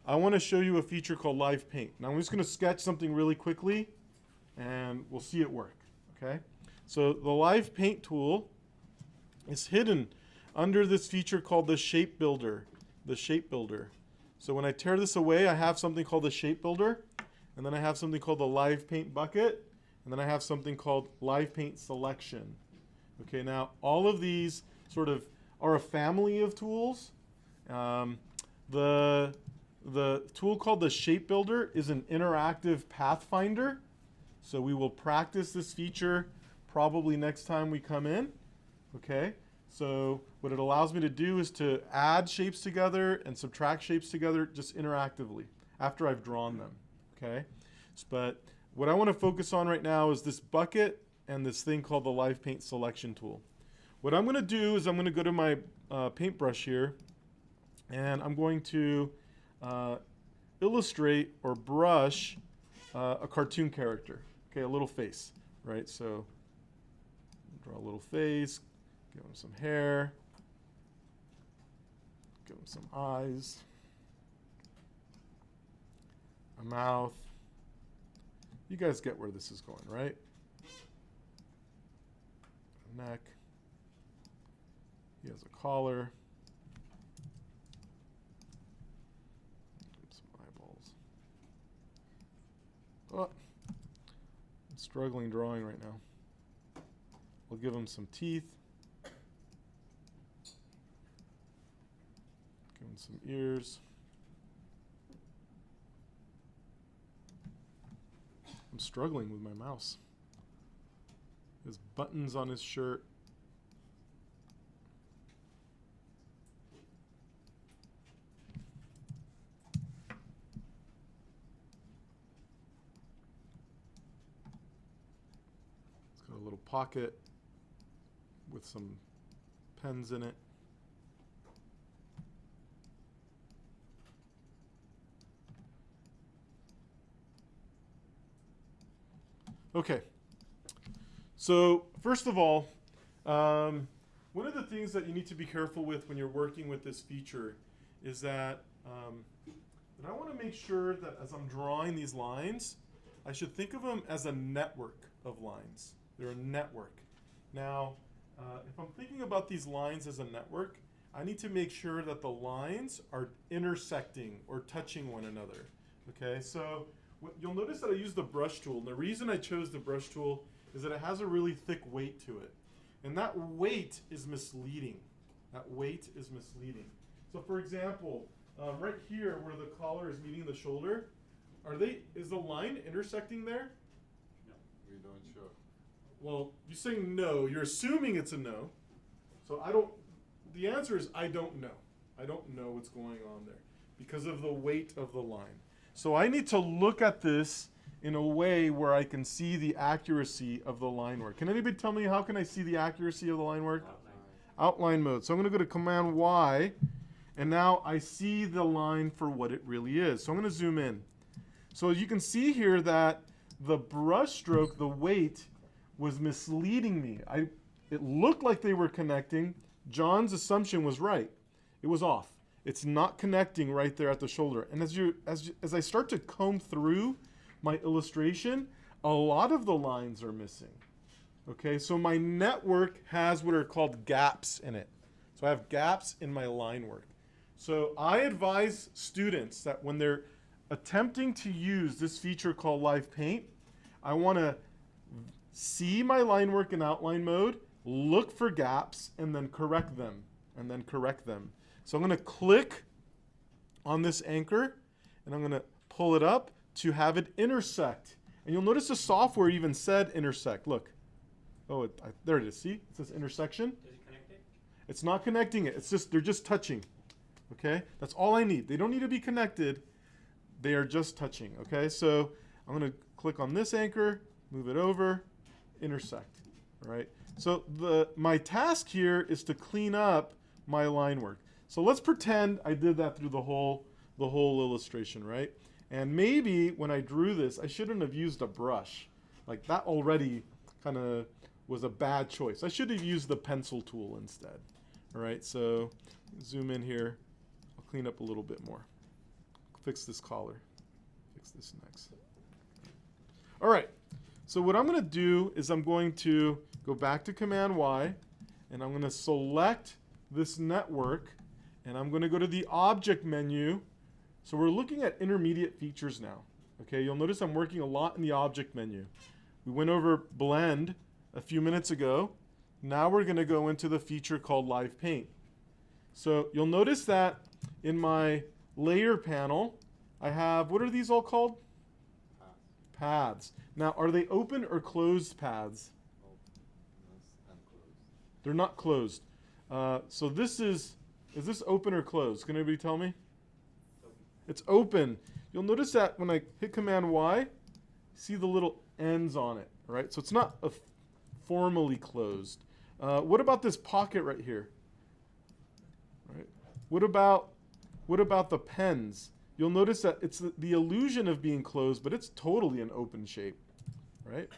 I want to show you a feature called Live Paint. Now I'm just going to sketch something really quickly, and we'll see it work. Okay. So the Live Paint tool is hidden under this feature called the Shape Builder. The Shape Builder. So when I tear this away, I have something called the Shape Builder, and then I have something called the Live Paint Bucket, and then I have something called Live Paint Selection. Okay, now all of these sort of are a family of tools. The tool called the Shape Builder is an interactive pathfinder. So we will practice this feature probably next time we come in. Okay, so what it allows me to do is to add shapes together and subtract shapes together just interactively after I've drawn them. Okay, but what I want to focus on right now is this bucket and this thing called the Live Paint Selection tool. What I'm going to do is I'm going to go to my paintbrush here, and I'm going to illustrate or brush a cartoon character. Okay, a little face, right? So draw a little face, give him some hair, give him some eyes, a mouth. You guys get where this is going, right? A neck. He has a collar. Some eyeballs. Oh, I'm struggling drawing right now. We'll give him some teeth. Give him some ears. I'm struggling with my mouse. His buttons on his shirt. It's got a little pocket with some pens in it. Okay, so first of all, one of the things that you need to be careful with when you're working with this feature is that, that I want to make sure that as I'm drawing these lines, I should think of them as a network of lines. They're a network. Now, if I'm thinking about these lines as a network, I need to make sure that the lines are intersecting or touching one another. Okay, so you'll notice that I use the brush tool. And the reason I chose the brush tool is that it has a really thick weight to it. And that weight is misleading. That weight is misleading. So for example, right here where the collar is meeting the shoulder, is the line intersecting there? No, we don't show. Well, you're saying no. You're assuming it's a no. So the answer is I don't know. I don't know what's going on there because of the weight of the line. So I need to look at this in a way where I can see the accuracy of the line work. Can anybody tell me how can I see the accuracy of the line work? Outline mode. So I'm going to go to Command Y, and now I see the line for what it really is. So I'm going to zoom in. So you can see here that the brush stroke, the weight, was misleading me. It looked like they were connecting. John's assumption was right. It was off. It's not connecting right there at the shoulder. And as I start to comb through my illustration, a lot of the lines are missing. Okay, so my network has what are called gaps in it. So I have gaps in my line work. So I advise students that when they're attempting to use this feature called Live Paint, I want to see my line work in outline mode, look for gaps, and then correct them, So I'm going to click on this anchor, and I'm going to pull it up to have it intersect. And you'll notice the software even said intersect. Look. Oh, there it is. See? It says intersection. Does it connect it? It's not connecting it. They're just touching. Okay? That's all I need. They don't need to be connected. They are just touching. Okay? So I'm going to click on this anchor, move it over, intersect. All right? So my task here is to clean up my line work. So let's pretend I did that through the whole illustration, right? And maybe when I drew this, I shouldn't have used a brush. Like that already kind of was a bad choice. I should have used the pencil tool instead. All right, so zoom in here. I'll clean up a little bit more. fix this collar. Fix this next. All right. So what I'm going to do is I'm going to go back to Command Y, and I'm going to select this network, and I'm going to go to the Object menu. So we're looking at intermediate features now. Okay, you'll notice I'm working a lot in the Object menu. We went over Blend a few minutes ago. Now we're going to go into the feature called Live Paint. So you'll notice that in my layer panel, I have, what are these all called? Paths. Now, are they open or closed paths? They're not closed. So this is this open or closed? Can anybody tell me? It's open. You'll notice that when I hit Command Y, see the little ends on it, right? So it's not formally closed. What about this pocket right here? Right. What about the pens? You'll notice that it's the illusion of being closed, but it's totally an open shape, right?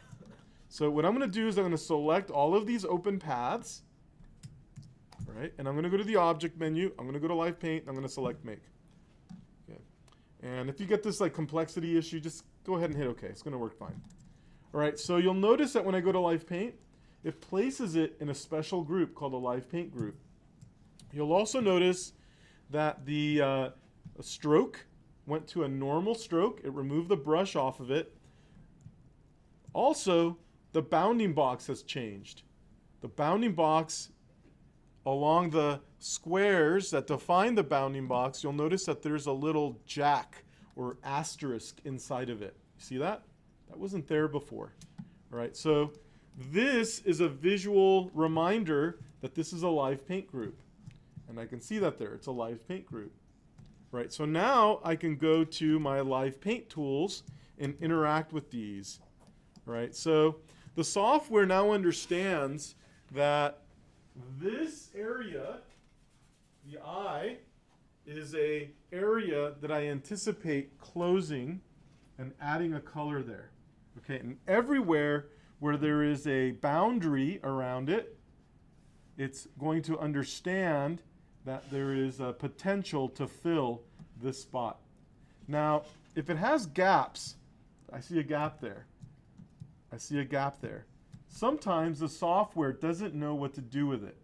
So what I'm going to do is I'm going to select all of these open paths, right? And I'm going to go to the Object menu. I'm going to go to Live Paint. I'm going to select Make. Okay. And if you get this like complexity issue, just go ahead and hit OK. It's going to work fine. All right. So you'll notice that when I go to Live Paint, it places it in a special group called a Live Paint group. You'll also notice that the stroke went to a normal stroke. It removed the brush off of it. Also, the bounding box has changed. The bounding box along the squares that define the bounding box, you'll notice that there's a little jack or asterisk inside of it. See that? That wasn't there before. All right, so this is a visual reminder that this is a Live Paint group. And I can see that there. It's a Live Paint group. Right, so now I can go to my Live Paint tools and interact with these. Right, so the software now understands that this area, the eye, is a area that I anticipate closing and adding a color there. Okay, and everywhere where there is a boundary around it, it's going to understand that there is a potential to fill this spot. Now, if it has gaps, I see a gap there. I see a gap there. Sometimes the software doesn't know what to do with it,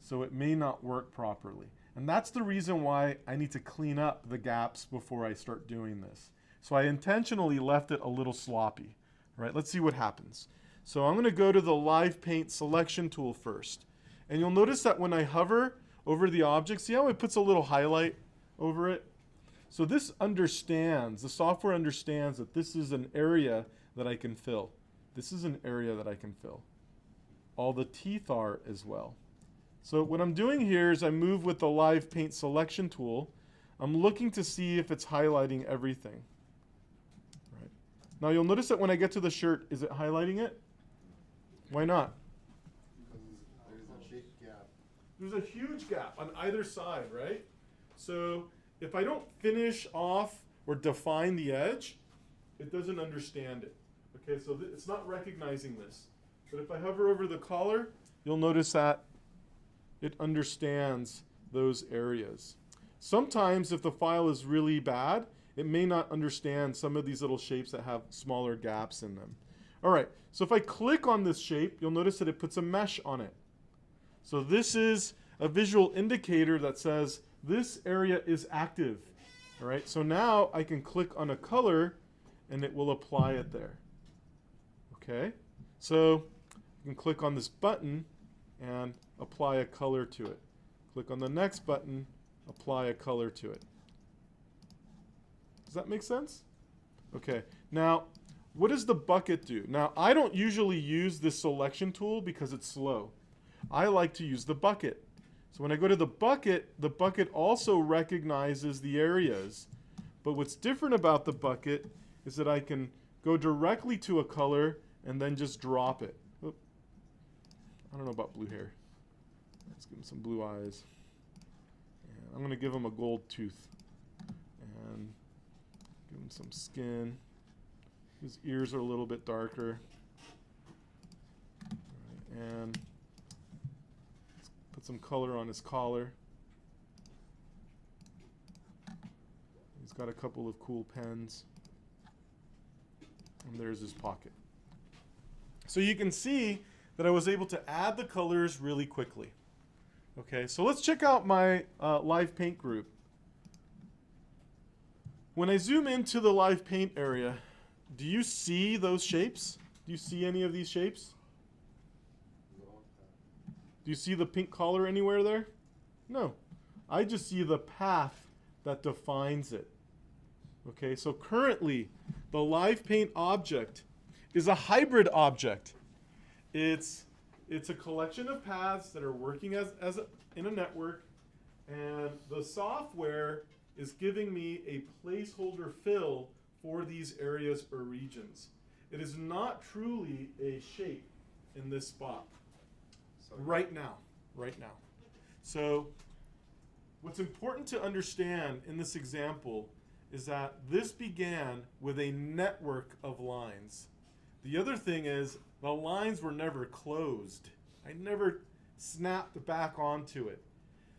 so it may not work properly. And that's the reason why I need to clean up the gaps before I start doing this. So I intentionally left it a little sloppy. All right, let's see what happens. So I'm going to go to the Live Paint selection tool first. And you'll notice that when I hover over the object, see how it puts a little highlight over it? So this understands, the software understands that this is an area that I can fill. This is an area that I can fill. All the teeth are as well. So what I'm doing here is I move with the Live Paint selection tool. I'm looking to see if it's highlighting everything. Right. Now you'll notice that when I get to the shirt, is it highlighting it? Why not? There's a big gap. There's a huge gap on either side, right? So if I don't finish off or define the edge, it doesn't understand it. Okay, so it's not recognizing this. But if I hover over the collar, you'll notice that it understands those areas. Sometimes if the file is really bad, it may not understand some of these little shapes that have smaller gaps in them. All right, so if I click on this shape, you'll notice that it puts a mesh on it. So this is a visual indicator that says this area is active. All right, so now I can click on a color and it will apply it there. Okay, so you can click on this button and apply a color to it. Click on the next button, apply a color to it. Does that make sense? Okay, now what does the bucket do? Now I don't usually use this selection tool because it's slow. I like to use the bucket. So when I go to the bucket also recognizes the areas. But what's different about the bucket is that I can go directly to a color and then just drop it. Oop. I don't know about blue hair. Let's give him some blue eyes. And I'm going to give him a gold tooth. And give him some skin. His ears are a little bit darker. All right, and let's put some color on his collar. He's got a couple of cool pens. And there's his pocket. So you can see that I was able to add the colors really quickly. Okay, so let's check out my live paint group. When I zoom into the live paint area, do you see those shapes? Do you see any of these shapes? Do you see the pink collar anywhere there? No. I just see the path that defines it. Okay, so currently the live paint object is a hybrid object. It's a collection of paths that are working in a network, and the software is giving me a placeholder fill for these areas or regions. It is not truly a shape in this spot. Right now. So what's important to understand in this example is that this began with a network of lines. The other thing is the lines were never closed. I never snapped back onto it.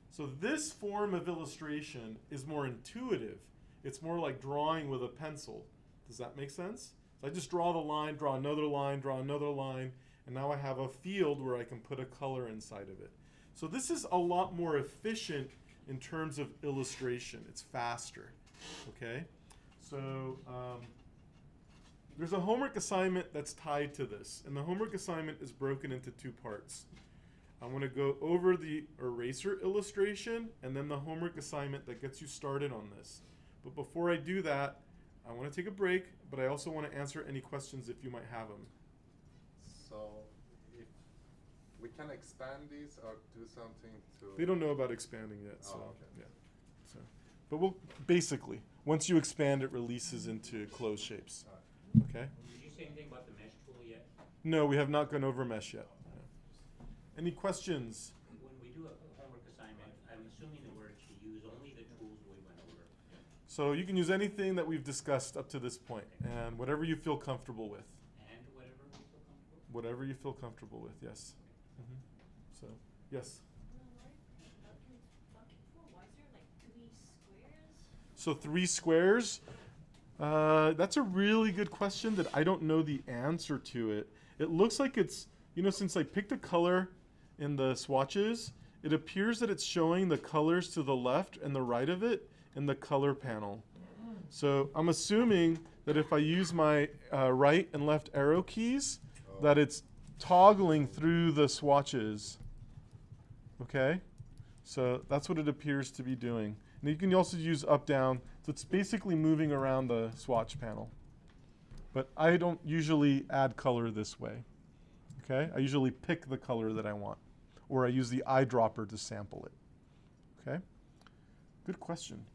So this form of illustration is more intuitive. It's more like drawing with a pencil. Does that make sense? So I just draw the line, draw another line, and now I have a field where I can put a color inside of it. So this is a lot more efficient in terms of illustration. It's faster, okay? So there's a homework assignment that's tied to this, and the homework assignment is broken into two parts. I want to go over the eraser illustration and then the homework assignment that gets you started on this. But before I do that, I want to take a break, but I also want to answer any questions if you might have them. So, if we can expand these or do something to... They don't know about expanding yet, so okay. yeah. So, but we'll basically, once you expand, it releases into closed shapes. Okay? Did you say anything about the mesh tool yet? No, we have not gone over mesh yet. No. Any questions? When we do a homework assignment, I'm assuming that we're to use only the tools we went over. So you can use anything that we've discussed up to this point, and whatever you feel comfortable with. And whatever we feel comfortable. Whatever you feel comfortable with, yes. So, yes. Why is there like 3 squares? So 3 squares. That's a really good question that I don't know the answer to it. It looks like it's, since I picked a color in the swatches, it appears that it's showing the colors to the left and the right of it in the color panel. So I'm assuming that if I use my right and left arrow keys, that it's toggling through the swatches. Okay? So that's what it appears to be doing. And you can also use up, down. So it's basically moving around the swatch panel. But I don't usually add color this way. Okay? I usually pick the color that I want. Or I use the eyedropper to sample it. Okay? Good question.